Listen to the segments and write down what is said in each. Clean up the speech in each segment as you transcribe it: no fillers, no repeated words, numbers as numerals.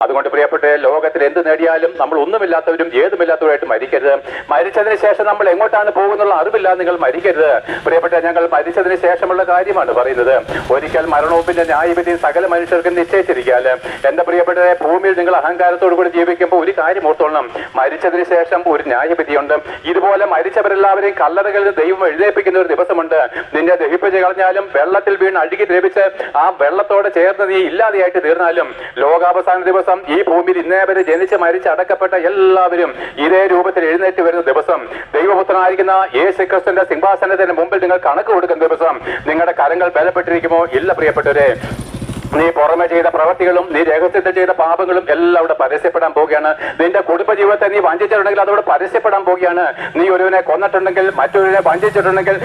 അതുകൊണ്ട് പ്രിയപ്പെട്ട, ലോകത്തിൽ എന്ത് നേടിയാലും നമ്മൾ ഒന്നുമില്ലാത്തവരും ഏതുമില്ലാത്തവരായിട്ട് മരിക്കരുത്. മരിച്ചതിന് ശേഷം നമ്മൾ എങ്ങോട്ടാണ് പോകുന്നുള്ള അറിവില്ലാതെ നിങ്ങൾ മരിക്കരുത്. പ്രിയപ്പെട്ട, ഞങ്ങൾ മരിച്ചതിന് ശേഷമുള്ള കാര്യമാണ് പറയുന്നത്. ഒരിക്കൽ മരണവും പിന്നെ ന്യായവിധിയും സകല മനുഷ്യർക്കും നിശ്ചയിച്ചിരിക്കാൽ. എന്റെ പ്രിയപ്പെട്ടവരെ, ഭൂമിയിൽ നിങ്ങൾ അഹങ്കാരത്തോടു കൂടി ജീവിക്കുമ്പോൾ ഒരു കാര്യം ഓർത്തോളണം, മരിച്ചതിന് ശേഷം ഒരു ന്യായവിധിയുണ്ട്. ഇതുപോലെ മരിച്ചവരെല്ലാവരെയും കല്ലറകളിൽ ദൈവം എഴുന്നേൽപ്പിക്കുന്ന ഒരു ദിവസമുണ്ട്. നിന്നെ ദഹിപ്പിച്ച് കളഞ്ഞാലും വെള്ളത്തിൽ വീണ് അഴുകി ദ്രവിച്ച് ആ വെള്ളത്തോട് ചേർന്ന് നീ ഇല്ലാതെയായിട്ട് തീർന്നാലും ലോകാവസാന ദിവസം ഈ ഭൂമിയിൽ ഇന്നേവരെ ജനിച്ച് മരിച്ച് അടക്കപ്പെട്ട എല്ലാവരും ഇതേ രൂപത്തിൽ എഴുന്നേറ്റ് വരുന്ന ദിവസം, ദൈവപുത്രനായിരിക്കുന്ന യേശുക്രിസ്തുവിന്റെ സിംഹാസനത്തിന് മുമ്പിൽ നിങ്ങൾ കണക്ക് കൊടുക്കുന്ന ദിവസം, നിങ്ങളുടെ കരങ്ങൾ ബലപ്പെട്ടിരിക്കുമോ? ഇല്ല പ്രിയപ്പെട്ടവരെ. നീ പുറമെ ചെയ്ത പ്രവൃത്തികളും നീ രഹസ്യത്തിൽ ചെയ്ത പാപങ്ങളും എല്ലാം അവിടെ പരസ്യപ്പെടാൻ പോവുകയാണ്. നിന്റെ കുടുംബജീവിതത്തെ നീ വഞ്ചിച്ചിട്ടുണ്ടെങ്കിൽ അതവിടെ പരസ്യപ്പെടാൻ പോവുകയാണ്. നീ ഒരുവനെ കൊന്നിട്ടുണ്ടെങ്കിൽ, മറ്റൊരുവനെ വഞ്ചിച്ചിട്ടുണ്ടെങ്കിൽ,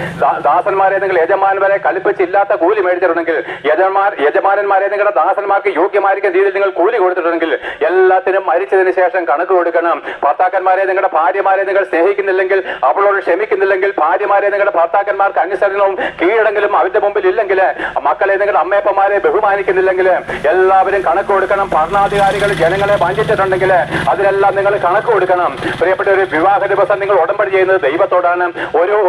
ദാസന്മാരെ നിങ്ങൾ യജമാനന്മാരെ കൽപ്പിച്ചില്ലാത്ത കൂലി മേടിച്ചിട്ടുണ്ടെങ്കിൽ, യജമാനന്മാരെ നിങ്ങളുടെ ദാസന്മാർക്ക് യോഗ്യമായിരിക്കുന്ന രീതിയിൽ നിങ്ങൾ കൂലി കൊടുത്തിട്ടുണ്ടെങ്കിൽ, എല്ലാത്തിനും മരിച്ചതിന് ശേഷം കണക്ക് കൊടുക്കണം. ഭർത്താക്കന്മാരെ നിങ്ങളുടെ ഭാര്യമാരെ നിങ്ങൾ സ്നേഹിക്കുന്നില്ലെങ്കിൽ, അവളോട് ക്ഷമിക്കുന്നില്ലെങ്കിൽ, ഭാര്യമാരെ നിങ്ങളുടെ ഭർത്താക്കന്മാർക്ക് അനുസരണവും കീഴടങ്ങലും അവരുടെ മുമ്പിൽ ഇല്ലെങ്കിൽ, മക്കളെ നിങ്ങളുടെ അമ്മയപ്പന്മാരെ ബഹുമാനിക്കുന്നില്ലെങ്കിൽ എല്ലാവരും കണക്ക് കൊടുക്കണം. ഭരണാധികാരികൾ ജനങ്ങളെ വഞ്ചിച്ചിട്ടുണ്ടെങ്കിൽ അതിനെല്ലാം നിങ്ങൾ കണക്ക് കൊടുക്കണം. പ്രിയപ്പെട്ട, ഒരു വിവാഹ ദിവസം നിങ്ങൾ ഉടമ്പടി ചെയ്യുന്നത് ദൈവത്തോടാണ്.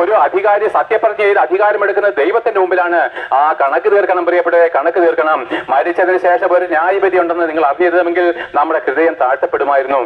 ഒരു അധികാരി സത്യപ്രതിജ്ഞ ചെയ്ത് അധികാരമെടുക്കുന്നത് ദൈവത്തിന്റെ മുമ്പിലാണ്. ആ കണക്ക് തീർക്കണം പ്രിയപ്പെട്ടവരെ, കണക്ക് തീർക്കണം. മരിച്ചതിന് ശേഷം ഒരു ന്യായവിധി ഉണ്ടെന്ന് നിങ്ങൾ അറിഞ്ഞിരുന്നെങ്കിൽ നമ്മുടെ ഹൃദയം താഴ്ത്തപ്പെടുമായിരുന്നു.